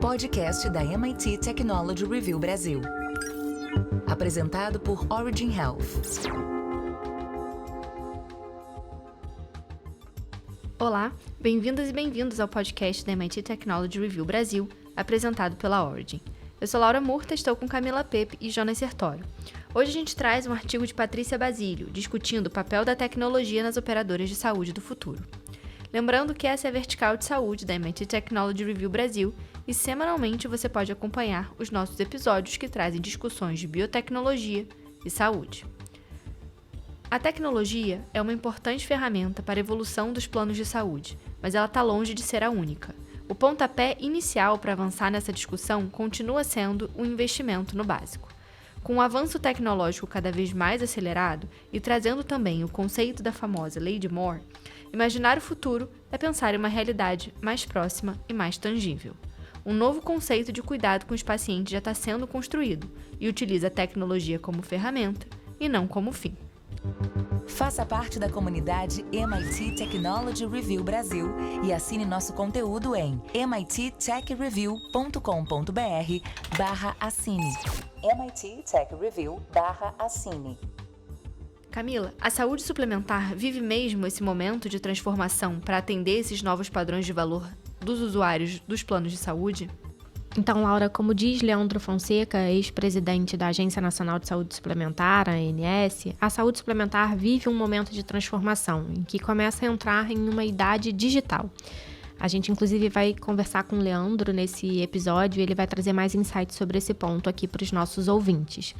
Podcast da MIT Technology Review Brasil. Apresentado por Origin Health. Olá, bem-vindas e bem-vindos ao podcast da MIT Technology Review Brasil, apresentado pela Origin. Eu sou Laura Murta, estou com Camila Pepe e Jonas Sertório. Hoje a gente traz um artigo de Patrícia Basílio, discutindo o papel da tecnologia nas operadoras de saúde do futuro. Lembrando que essa é a vertical de saúde da MIT Technology Review Brasil e semanalmente você pode acompanhar os nossos episódios que trazem discussões de biotecnologia e saúde. A tecnologia é uma importante ferramenta para a evolução dos planos de saúde, mas ela está longe de ser a única. O pontapé inicial para avançar nessa discussão continua sendo o investimento no básico. Com o avanço tecnológico cada vez mais acelerado e trazendo também o conceito da famosa Lei de Moore, imaginar o futuro é pensar em uma realidade mais próxima e mais tangível. Um novo conceito de cuidado com os pacientes já está sendo construído e utiliza a tecnologia como ferramenta e não como fim. Faça parte da comunidade MIT Technology Review Brasil e assine nosso conteúdo em mittechreview.com.br/assine. MIT Tech Review/assine. Camila, a saúde suplementar vive mesmo esse momento de transformação para atender esses novos padrões de valor dos usuários dos planos de saúde? Então, Laura, como diz Leandro Fonseca, ex-presidente da Agência Nacional de Saúde Suplementar, a ANS, a saúde suplementar vive um momento de transformação, em que começa a entrar em uma idade digital. A gente, inclusive, vai conversar com o Leandro nesse episódio e ele vai trazer mais insights sobre esse ponto aqui para os nossos ouvintes.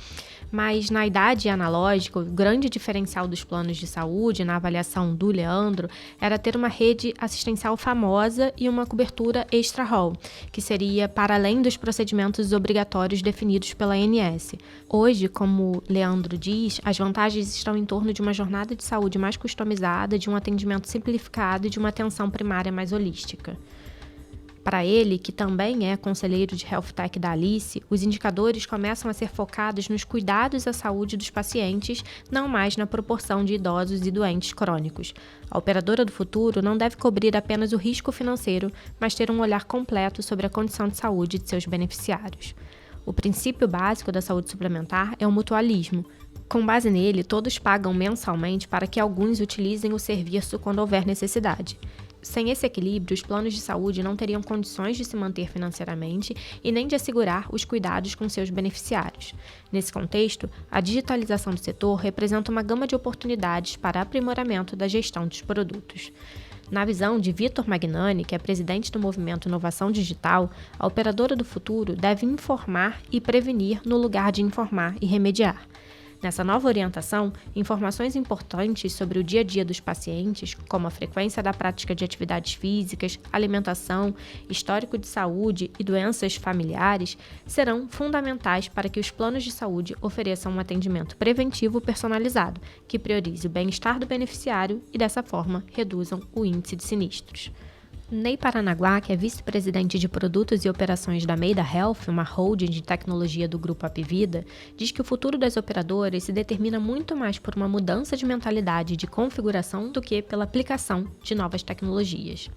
Mas na idade analógica, o grande diferencial dos planos de saúde, na avaliação do Leandro, era ter uma rede assistencial famosa e uma cobertura extra-hall, que seria para além dos procedimentos obrigatórios definidos pela ANS. Hoje, como Leandro diz, as vantagens estão em torno de uma jornada de saúde mais customizada, de um atendimento simplificado e de uma atenção primária mais holística. Para ele, que também é conselheiro de Health Tech da Alice, os indicadores começam a ser focados nos cuidados à saúde dos pacientes, não mais na proporção de idosos e doentes crônicos. A operadora do futuro não deve cobrir apenas o risco financeiro, mas ter um olhar completo sobre a condição de saúde de seus beneficiários. O princípio básico da saúde suplementar é o mutualismo. Com base nele, todos pagam mensalmente para que alguns utilizem o serviço quando houver necessidade. Sem esse equilíbrio, os planos de saúde não teriam condições de se manter financeiramente e nem de assegurar os cuidados com seus beneficiários. Nesse contexto, a digitalização do setor representa uma gama de oportunidades para aprimoramento da gestão dos produtos. Na visão de Vitor Magnani, que é presidente do movimento Inovação Digital, a operadora do futuro deve informar e prevenir no lugar de informar e remediar. Nessa nova orientação, informações importantes sobre o dia a dia dos pacientes, como a frequência da prática de atividades físicas, alimentação, histórico de saúde e doenças familiares, serão fundamentais para que os planos de saúde ofereçam um atendimento preventivo personalizado, que priorize o bem-estar do beneficiário e, dessa forma, reduzam o índice de sinistros. Ney Paranaguá, que é vice-presidente de produtos e operações da Meida Health, uma holding de tecnologia do grupo Apvida, diz que o futuro das operadoras se determina muito mais por uma mudança de mentalidade e de configuração do que pela aplicação de novas tecnologias.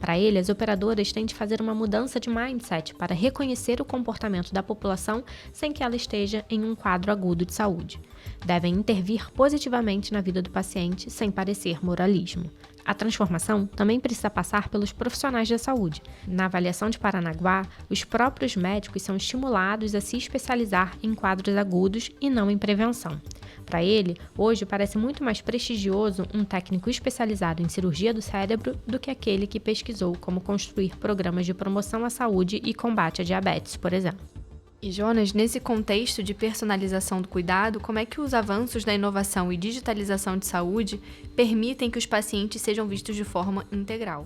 Para ele, as operadoras têm de fazer uma mudança de mindset para reconhecer o comportamento da população sem que ela esteja em um quadro agudo de saúde. Devem intervir positivamente na vida do paciente sem parecer moralismo. A transformação também precisa passar pelos profissionais da saúde. Na avaliação de Paranaguá, os próprios médicos são estimulados a se especializar em quadros agudos e não em prevenção. Para ele, hoje parece muito mais prestigioso um técnico especializado em cirurgia do cérebro do que aquele que pesquisou como construir programas de promoção à saúde e combate à diabetes, por exemplo. E Jonas, nesse contexto de personalização do cuidado, como é que os avanços da inovação e digitalização de saúde permitem que os pacientes sejam vistos de forma integral?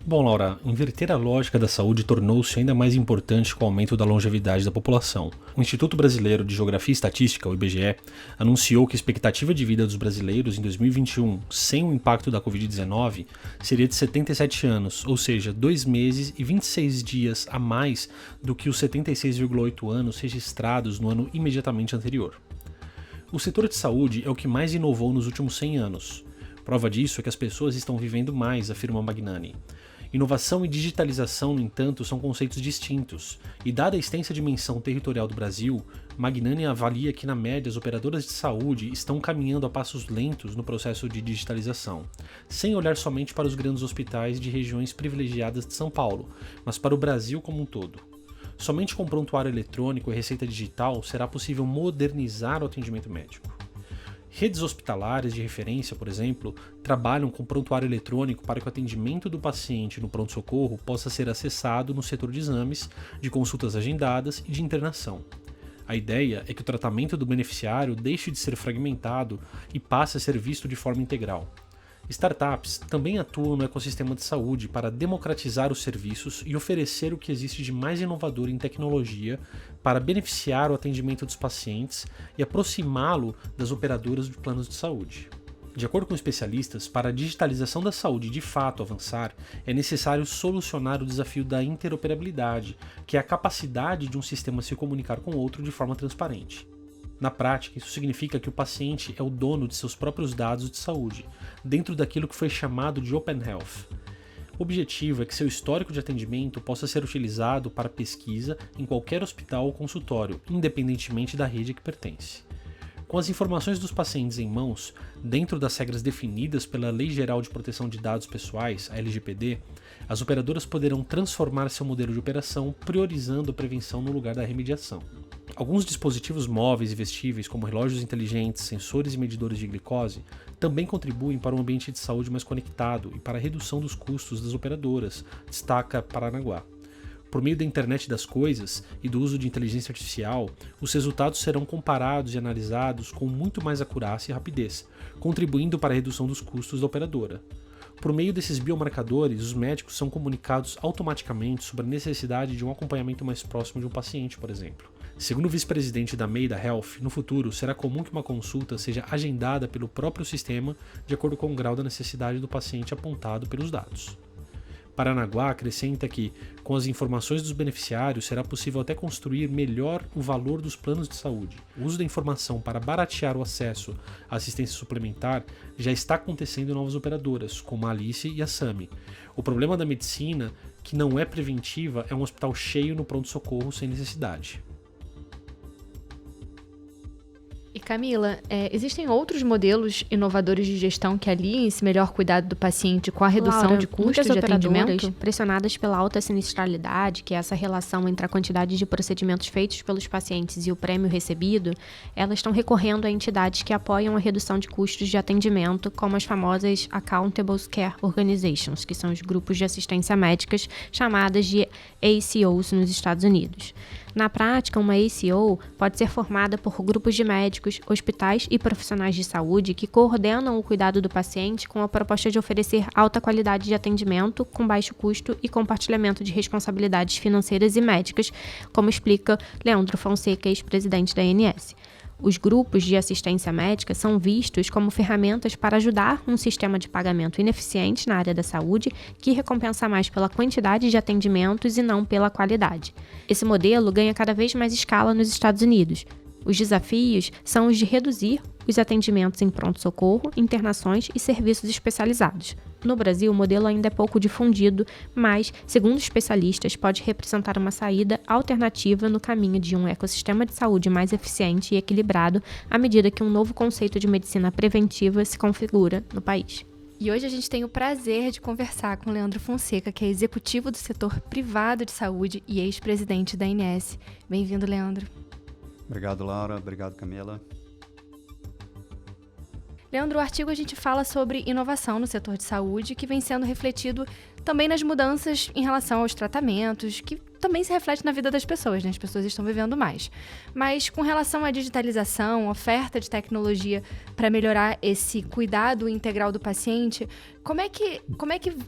Bom, Laura, inverter a lógica da saúde tornou-se ainda mais importante com o aumento da longevidade da população. O Instituto Brasileiro de Geografia e Estatística, o IBGE, anunciou que a expectativa de vida dos brasileiros em 2021, sem o impacto da Covid-19, seria de 77 anos, ou seja, 2 meses e 26 dias a mais do que os 76,8 anos registrados no ano imediatamente anterior. O setor de saúde é o que mais inovou nos últimos 100 anos. Prova disso é que as pessoas estão vivendo mais, afirma Magnani. Inovação e digitalização, no entanto, são conceitos distintos, e dada a extensa dimensão territorial do Brasil, Magnani avalia que, na média, as operadoras de saúde estão caminhando a passos lentos no processo de digitalização, sem olhar somente para os grandes hospitais de regiões privilegiadas de São Paulo, mas para o Brasil como um todo. Somente com prontuário eletrônico e receita digital será possível modernizar o atendimento médico. Redes hospitalares de referência, por exemplo, trabalham com prontuário eletrônico para que o atendimento do paciente no pronto-socorro possa ser acessado no setor de exames, de consultas agendadas e de internação. A ideia é que o tratamento do beneficiário deixe de ser fragmentado e passe a ser visto de forma integral. Startups também atuam no ecossistema de saúde para democratizar os serviços e oferecer o que existe de mais inovador em tecnologia para beneficiar o atendimento dos pacientes e aproximá-lo das operadoras de planos de saúde. De acordo com especialistas, para a digitalização da saúde de fato avançar, é necessário solucionar o desafio da interoperabilidade, que é a capacidade de um sistema se comunicar com outro de forma transparente. Na prática, isso significa que o paciente é o dono de seus próprios dados de saúde, dentro daquilo que foi chamado de Open Health. O objetivo é que seu histórico de atendimento possa ser utilizado para pesquisa em qualquer hospital ou consultório, independentemente da rede a que pertence. Com as informações dos pacientes em mãos, dentro das regras definidas pela Lei Geral de Proteção de Dados Pessoais, a LGPD, as operadoras poderão transformar seu modelo de operação, priorizando a prevenção no lugar da remediação. Alguns dispositivos móveis e vestíveis, como relógios inteligentes, sensores e medidores de glicose, também contribuem para um ambiente de saúde mais conectado e para a redução dos custos das operadoras, destaca Paranaguá. Por meio da internet das coisas e do uso de inteligência artificial, os resultados serão comparados e analisados com muito mais acurácia e rapidez, contribuindo para a redução dos custos da operadora. Por meio desses biomarcadores, os médicos são comunicados automaticamente sobre a necessidade de um acompanhamento mais próximo de um paciente, por exemplo. Segundo o vice-presidente da Maida Health, no futuro será comum que uma consulta seja agendada pelo próprio sistema de acordo com o grau da necessidade do paciente apontado pelos dados. Paranaguá acrescenta que, com as informações dos beneficiários, será possível até construir melhor o valor dos planos de saúde. O uso da informação para baratear o acesso à assistência suplementar já está acontecendo em novas operadoras, como a Alice e a Sami. O problema da medicina, que não é preventiva, é um hospital cheio no pronto-socorro sem necessidade. E Camila, existem outros modelos inovadores de gestão que aliem esse melhor cuidado do paciente com a redução Laura, de custos de muitas atendimento? operadoras, pressionadas pela alta sinistralidade, que é essa relação entre a quantidade de procedimentos feitos pelos pacientes e o prêmio recebido, elas estão recorrendo a entidades que apoiam a redução de custos de atendimento, como as famosas Accountable Care Organizations, que são os grupos de assistência médicas chamadas de ACOs nos Estados Unidos. Na prática, uma ACO pode ser formada por grupos de médicos, hospitais e profissionais de saúde que coordenam o cuidado do paciente com a proposta de oferecer alta qualidade de atendimento, com baixo custo e compartilhamento de responsabilidades financeiras e médicas, como explica Leandro Fonseca, ex-presidente da ANS. Os grupos de assistência médica são vistos como ferramentas para ajudar um sistema de pagamento ineficiente na área da saúde, que recompensa mais pela quantidade de atendimentos e não pela qualidade. Esse modelo ganha cada vez mais escala nos Estados Unidos. Os desafios são os de reduzir os atendimentos em pronto-socorro, internações e serviços especializados. No Brasil, o modelo ainda é pouco difundido, mas, segundo especialistas, pode representar uma saída alternativa no caminho de um ecossistema de saúde mais eficiente e equilibrado à medida que um novo conceito de medicina preventiva se configura no país. E hoje a gente tem o prazer de conversar com Leandro Fonseca, que é executivo do setor privado de saúde e ex-presidente da ANS. Bem-vindo, Leandro. Obrigado, Laura. Obrigado, Camila. Leandro, o artigo a gente fala sobre inovação no setor de saúde, que vem sendo refletido também nas mudanças em relação aos tratamentos, que também se reflete na vida das pessoas, né? As pessoas estão vivendo mais. Mas com relação à digitalização, oferta de tecnologia para melhorar esse cuidado integral do paciente, como é que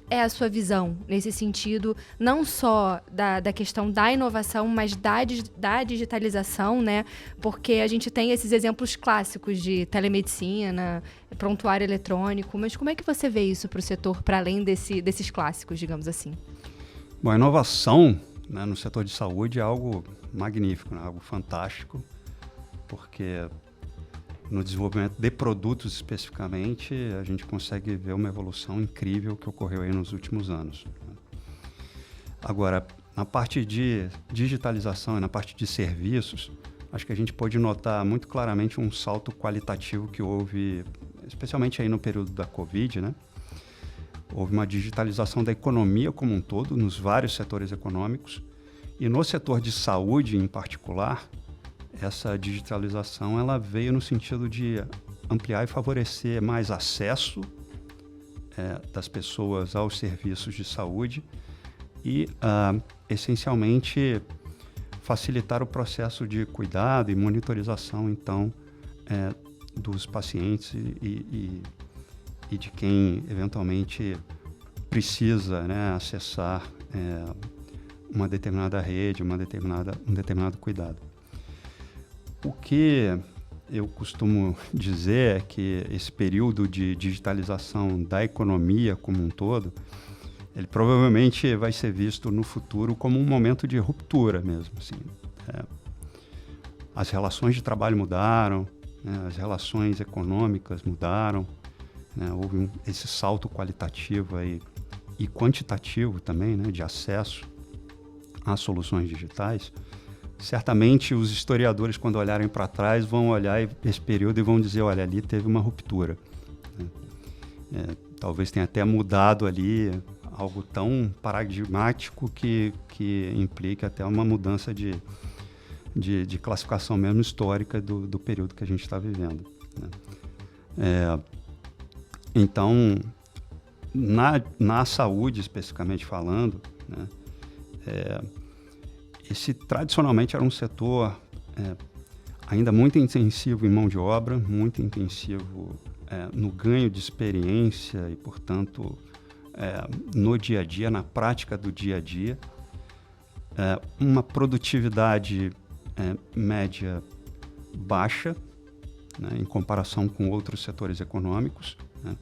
é a sua visão nesse sentido, não só da questão da inovação, mas da digitalização, né? Porque a gente tem esses exemplos clássicos de telemedicina, prontuário eletrônico, mas como é que você vê isso para o setor, para além desses clássicos, digamos assim? Bom, a inovação, né, no setor de saúde é algo magnífico, né, algo fantástico, porque no desenvolvimento de produtos especificamente, a gente consegue ver uma evolução incrível que ocorreu aí nos últimos anos. Agora, na parte de digitalização e na parte de serviços, acho que a gente pode notar muito claramente um salto qualitativo que houve, especialmente aí no período da Covid, né? Houve uma digitalização da economia como um todo, nos vários setores econômicos, e no setor de saúde em particular, essa digitalização ela veio no sentido de ampliar e favorecer mais acesso das pessoas aos serviços de saúde e, essencialmente, facilitar o processo de cuidado e monitorização, então, dos pacientes e de quem, eventualmente, precisa, né, acessar uma determinada rede, um determinado cuidado. O que eu costumo dizer é que esse período de digitalização da economia como um todo, ele provavelmente vai ser visto no futuro como um momento de ruptura mesmo. Assim. As relações de trabalho mudaram, né, as relações econômicas mudaram, né, houve esse salto qualitativo aí, e quantitativo também, né, de acesso às soluções digitais. Certamente os historiadores, quando olharem para trás, vão olhar esse período e vão dizer, olha, ali teve uma ruptura. Talvez tenha até mudado ali algo tão paradigmático que implique até uma mudança de classificação mesmo histórica do período que a gente está vivendo. Né? Então, na saúde, especificamente falando, né, esse tradicionalmente era um setor ainda muito intensivo em mão de obra, muito intensivo no ganho de experiência e, portanto, no dia a dia, na prática do dia a dia. Uma produtividade média baixa, né, em comparação com outros setores econômicos. Né.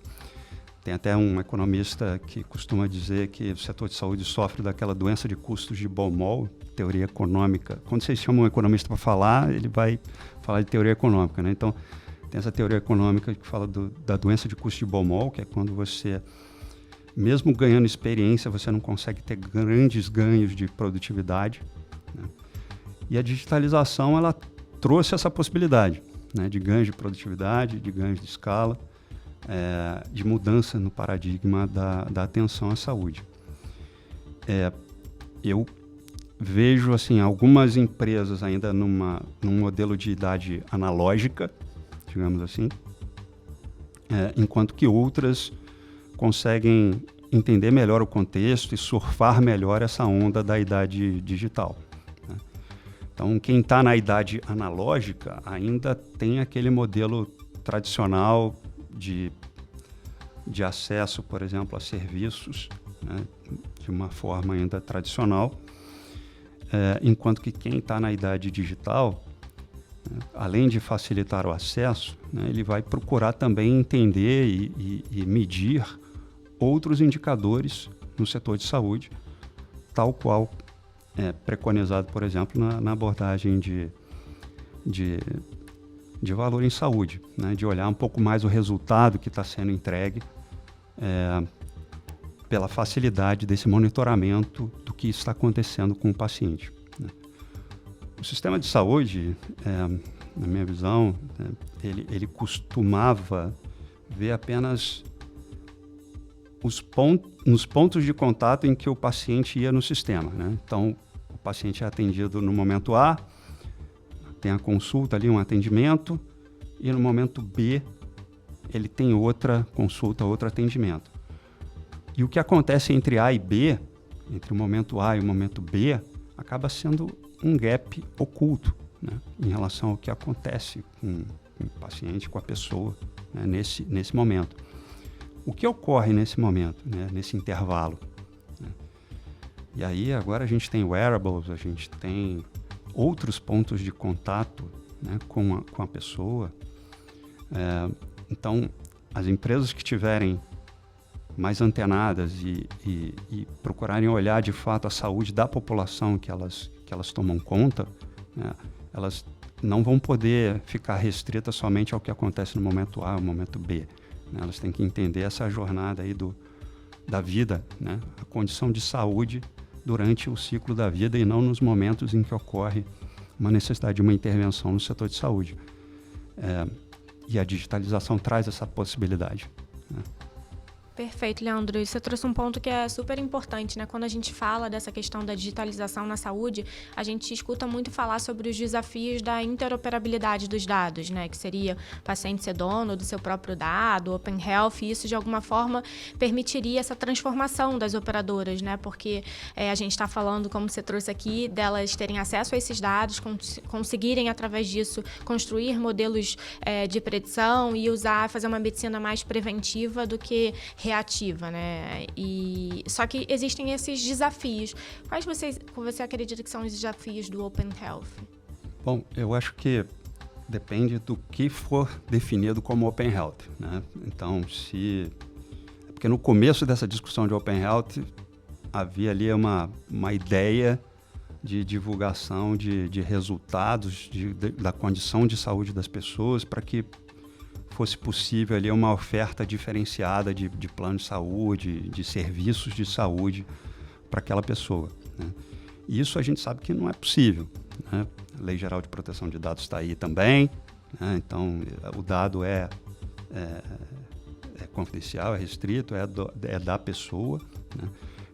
Tem até um economista que costuma dizer que o setor de saúde sofre daquela doença de custos de Baumol, teoria econômica. Quando vocês chamam um economista para falar, ele vai falar de teoria econômica, né? Então, tem essa teoria econômica que fala da doença de custo de Baumol, que é quando você, mesmo ganhando experiência, você não consegue ter grandes ganhos de produtividade. Né? E a digitalização, ela trouxe essa possibilidade, né, de ganhos de produtividade, de ganhos de escala, de mudança no paradigma da atenção à saúde. Eu vejo assim, algumas empresas ainda num modelo de idade analógica, digamos assim, enquanto que outras conseguem entender melhor o contexto e surfar melhor essa onda da idade digital. Né? Então, quem está na idade analógica ainda tem aquele modelo tradicional de acesso, por exemplo, a serviços, né, de uma forma ainda tradicional, enquanto que quem está na idade digital, né, além de facilitar o acesso, né, ele vai procurar também entender e medir outros indicadores no setor de saúde, tal qual preconizado, por exemplo, na abordagem de valor em saúde, né? De olhar um pouco mais o resultado que está sendo entregue pela facilidade desse monitoramento do que está acontecendo com o paciente. Né? O sistema de saúde, na minha visão, né, ele costumava ver apenas nos pontos de contato em que o paciente ia no sistema. Né? Então, o paciente é atendido no momento A, tem a consulta ali, um atendimento, e no momento B ele tem outra consulta, outro atendimento. E o que acontece entre A e B, entre o momento A e o momento B, acaba sendo um gap oculto, né, em relação ao que acontece com o paciente, com a pessoa, né, nesse momento. O que ocorre nesse momento, né, nesse intervalo? Né? E aí agora a gente tem wearables, a gente tem outros pontos de contato, né, com a pessoa. Então, as empresas que tiverem mais antenadas e procurarem olhar de fato a saúde da população que elas tomam conta, né, elas não vão poder ficar restritas somente ao que acontece no momento A, no momento B. Né? Elas têm que entender essa jornada aí da vida, né, a condição de saúde durante o ciclo da vida e não nos momentos em que ocorre uma necessidade de uma intervenção no setor de saúde. E a digitalização traz essa possibilidade, né? Perfeito, Leandro. E você trouxe um ponto que é super importante, né? Quando a gente fala dessa questão da digitalização na saúde, a gente escuta muito falar sobre os desafios da interoperabilidade dos dados, né? Que seria o paciente ser dono do seu próprio dado, Open Health, e isso de alguma forma permitiria essa transformação das operadoras, né? Porque a gente está falando, como você trouxe aqui, delas terem acesso a esses dados, conseguirem através disso construir modelos de predição e fazer uma medicina mais preventiva do que reativa, né? Só que existem esses desafios. Quais você acredita que são os desafios do Open Health? Bom, eu acho que depende do que for definido como Open Health, né? Então, porque no começo dessa discussão de Open Health havia ali uma ideia de divulgação de resultados da condição de saúde das pessoas para que fosse possível ali uma oferta diferenciada de plano de saúde, de serviços de saúde para aquela pessoa, né? E isso a gente sabe que não é possível, né? A Lei Geral de Proteção de Dados está aí também, né? Então o dado é confidencial, é restrito, é da pessoa, né?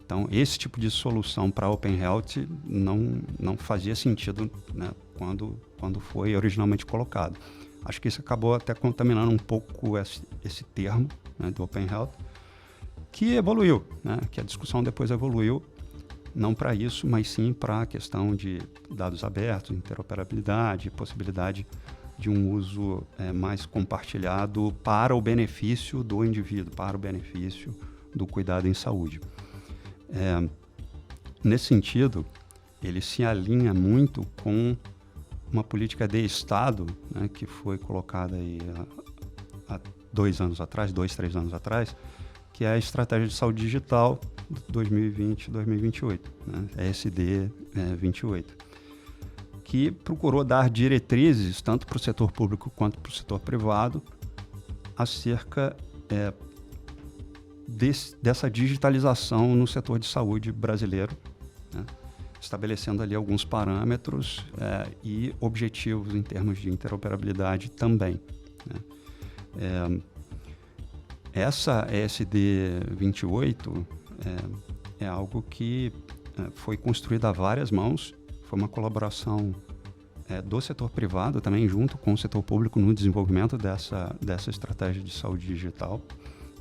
Então esse tipo de solução para Open Health não fazia sentido, né, quando foi originalmente colocado. Acho que isso acabou até contaminando um pouco esse termo, né, do Open Health, que evoluiu, né, que a discussão depois evoluiu, não para isso, mas sim para a questão de dados abertos, interoperabilidade, possibilidade de um uso mais compartilhado para o benefício do indivíduo, para o benefício do cuidado em saúde. Nesse sentido, ele se alinha muito com uma política de Estado, né, que foi colocada aí há 2, 3 anos atrás, que é a Estratégia de Saúde Digital 2020-2028, né, ESD 28, que procurou dar diretrizes tanto para o setor público quanto para o setor privado acerca dessa digitalização no setor de saúde brasileiro, né, estabelecendo ali alguns parâmetros e objetivos em termos de interoperabilidade também, né? Essa ESD 28 é algo que foi construído a várias mãos, foi uma colaboração do setor privado também junto com o setor público no desenvolvimento dessa estratégia de saúde digital,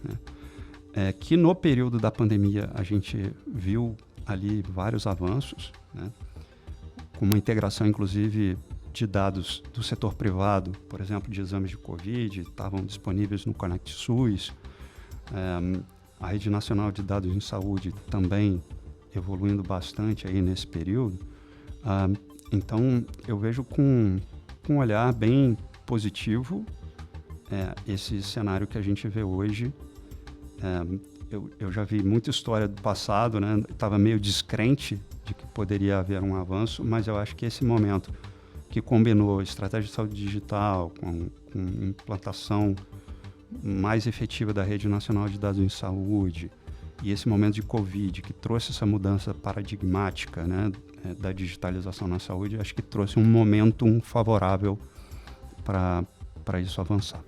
né? Que no período da pandemia a gente viu ali vários avanços, né? Com uma integração, inclusive, de dados do setor privado, por exemplo, de exames de Covid, estavam disponíveis no Conect SUS. A Rede Nacional de Dados em Saúde também evoluindo bastante aí nesse período. Então, eu vejo com um olhar bem positivo esse cenário que a gente vê hoje. Eu já vi muita história do passado, né? Estava meio descrente de que poderia haver um avanço, mas eu acho que esse momento que combinou estratégia de saúde digital com implantação mais efetiva da Rede Nacional de Dados em Saúde e esse momento de Covid que trouxe essa mudança paradigmática, né, da digitalização na saúde, acho que trouxe um momentum favorável para isso avançar.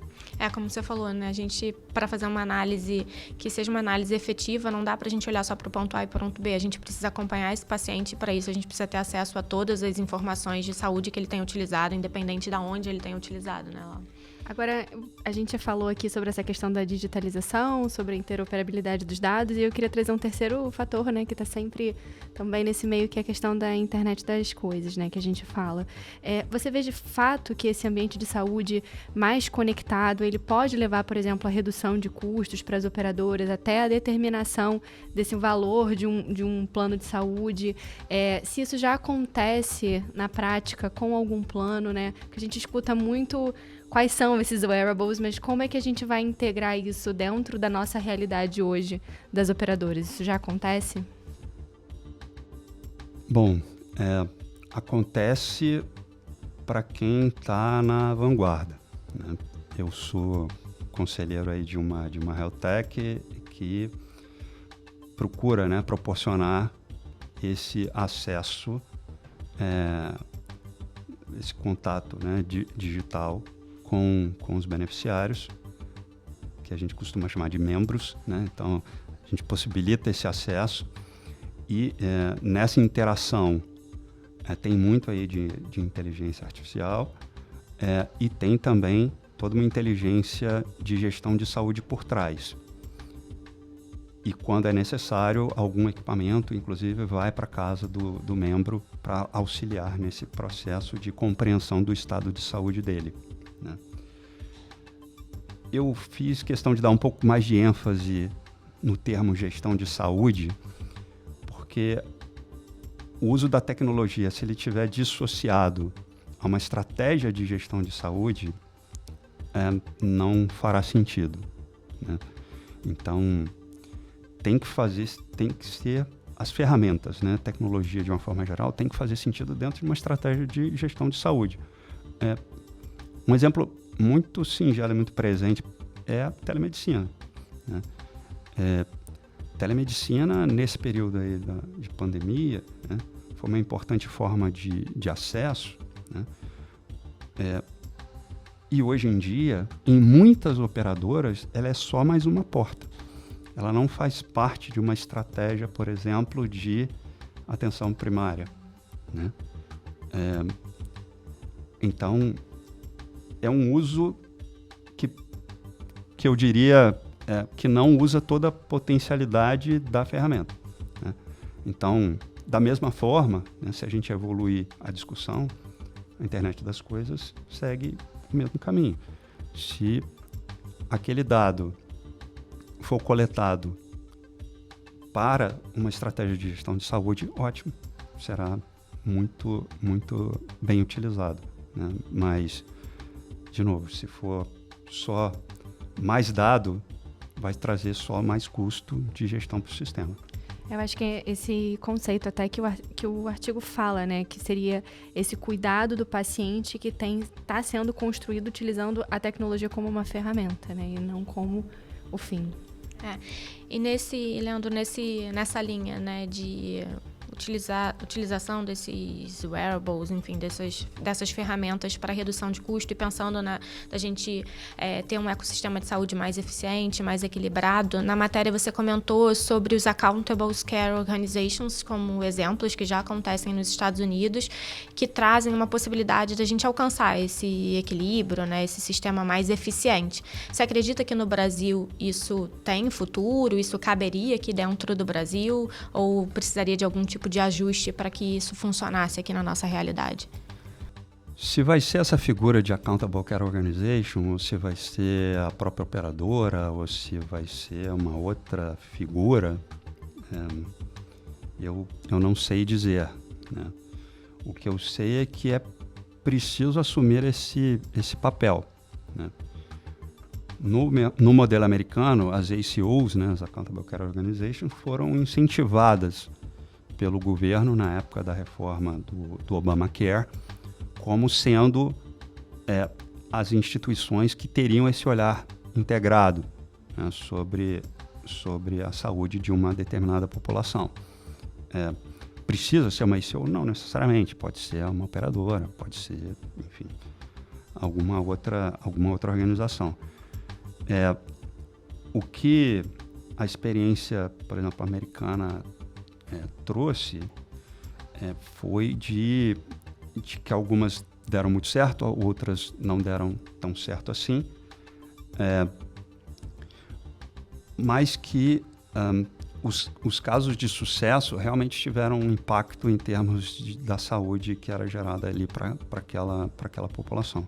Como você falou, né? A gente, para fazer uma análise que seja uma análise efetiva, não dá para a gente olhar só para o ponto A e ponto B. A gente precisa acompanhar esse paciente e, para isso, a gente precisa ter acesso a todas as informações de saúde que ele tem utilizado, independente de onde ele tem utilizado, né, Laura? Agora, a gente já falou aqui sobre essa questão da digitalização, sobre a interoperabilidade dos dados, e eu queria trazer um terceiro fator, né, que está sempre também nesse meio, que é a questão da internet das coisas, né, que a gente fala. Você vê de fato que esse ambiente de saúde mais conectado, ele pode levar, por exemplo, à redução de custos para as operadoras, até a determinação desse valor de um plano de saúde, se isso já acontece na prática com algum plano, né, que a gente escuta muito quais são esses wearables, mas como é que a gente vai integrar isso dentro da nossa realidade hoje das operadoras? Isso já acontece? Bom, acontece para quem está na vanguarda, né? Eu sou conselheiro aí de uma health tech que procura, né, proporcionar esse acesso, esse contato, né, digital com os beneficiários, que a gente costuma chamar de membros, né? Então, a gente possibilita esse acesso e nessa interação tem muito aí de inteligência artificial e tem também toda uma inteligência de gestão de saúde por trás. E quando é necessário, algum equipamento, inclusive, vai para a casa do membro para auxiliar nesse processo de compreensão do estado de saúde dele, né? Eu fiz questão de dar um pouco mais de ênfase no termo gestão de saúde, porque o uso da tecnologia, se ele estiver dissociado a uma estratégia de gestão de saúde, não fará sentido, né? Então, tem que ser as ferramentas, né? Tecnologia, de uma forma geral, tem que fazer sentido dentro de uma estratégia de gestão de saúde. Um exemplo muito singelo e muito presente é a telemedicina, né? Telemedicina, nesse período aí de pandemia, né, foi uma importante forma de acesso, né? E hoje em dia, em muitas operadoras, ela é só mais uma porta. Ela não faz parte de uma estratégia, por exemplo, de atenção primária, né? Então, é um uso que eu diria que não usa toda a potencialidade da ferramenta, né? Então, da mesma forma, né, se a gente evoluir a discussão, a internet das coisas segue o mesmo caminho. Se aquele dado for coletado para uma estratégia de gestão de saúde, ótimo, será muito, muito bem utilizado, né? Mas, de novo, se for só mais dado, vai trazer só mais custo de gestão para o sistema. Eu acho que é esse conceito até que o artigo fala, né, que seria esse cuidado do paciente que está sendo construído utilizando a tecnologia como uma ferramenta, né, e não como o fim. E Leandro, nessa linha, né, de utilização desses wearables, enfim, dessas ferramentas para redução de custo e pensando da gente ter um ecossistema de saúde mais eficiente, mais equilibrado. Na matéria você comentou sobre os Accountable Care Organizations como exemplos que já acontecem nos Estados Unidos, que trazem uma possibilidade de a gente alcançar esse equilíbrio, né, esse sistema mais eficiente. Você acredita que no Brasil isso tem futuro? Isso caberia aqui dentro do Brasil? Ou precisaria de algum tipo de ajuste para que isso funcionasse aqui na nossa realidade? Se vai ser essa figura de Accountable Care Organization, ou se vai ser a própria operadora, ou se vai ser uma outra figura, eu não sei dizer, né? O que eu sei é que é preciso assumir esse papel, né? No modelo americano, as ACOs, né, as Accountable Care Organizations, foram incentivadas pelo governo na época da reforma do Obamacare, como sendo as instituições que teriam esse olhar integrado, né, sobre a saúde de uma determinada população. Precisa ser uma ACO? Não necessariamente. Pode ser uma operadora, pode ser, enfim, alguma outra organização. O que a experiência, por exemplo, americana trouxe foi de que algumas deram muito certo, outras não deram tão certo assim, mas que os casos de sucesso realmente tiveram um impacto em termos da saúde que era gerada ali para aquela população.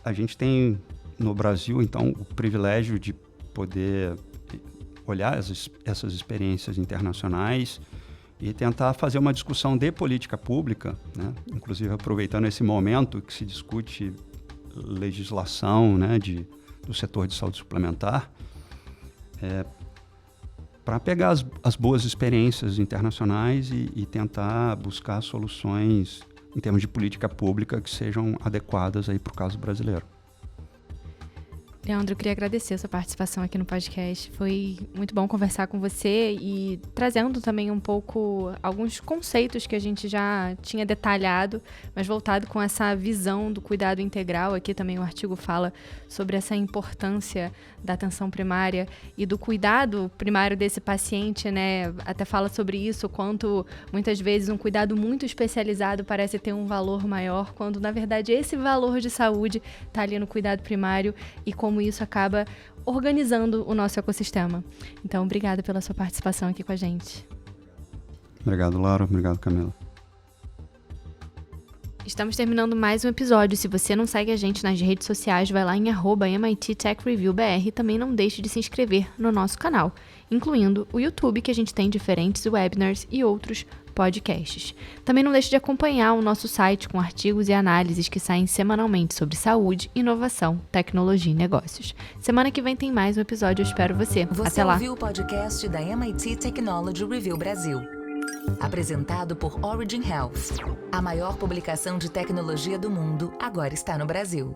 A gente tem no Brasil, então, o privilégio de poder olhar essas experiências internacionais e tentar fazer uma discussão de política pública, né? Inclusive aproveitando esse momento que se discute legislação, né, do setor de saúde suplementar, para pegar as boas experiências internacionais e tentar buscar soluções em termos de política pública que sejam adequadas aí para o caso brasileiro. Leandro, eu queria agradecer a sua participação aqui no podcast. Foi muito bom conversar com você e trazendo também um pouco alguns conceitos que a gente já tinha detalhado, mas voltado com essa visão do cuidado integral. Aqui também o artigo fala sobre essa importância da atenção primária e do cuidado primário desse paciente, né? Até fala sobre isso, quanto muitas vezes um cuidado muito especializado parece ter um valor maior, quando na verdade esse valor de saúde está ali no cuidado primário e como isso acaba organizando o nosso ecossistema. Então, obrigada pela sua participação aqui com a gente. Obrigado, Laura. Obrigado, Camila. Estamos terminando mais um episódio. Se você não segue a gente nas redes sociais, vai lá em @MIT Tech Review BR e também não deixe de se inscrever no nosso canal, incluindo o YouTube, que a gente tem diferentes webinars e outros podcasts. Também não deixe de acompanhar o nosso site com artigos e análises que saem semanalmente sobre saúde, inovação, tecnologia e negócios. Semana que vem tem mais um episódio, eu espero você. Você Até lá! ouviu o podcast da MIT Technology Review Brasil. Apresentado por Origin Health. A maior publicação de tecnologia do mundo agora está no Brasil.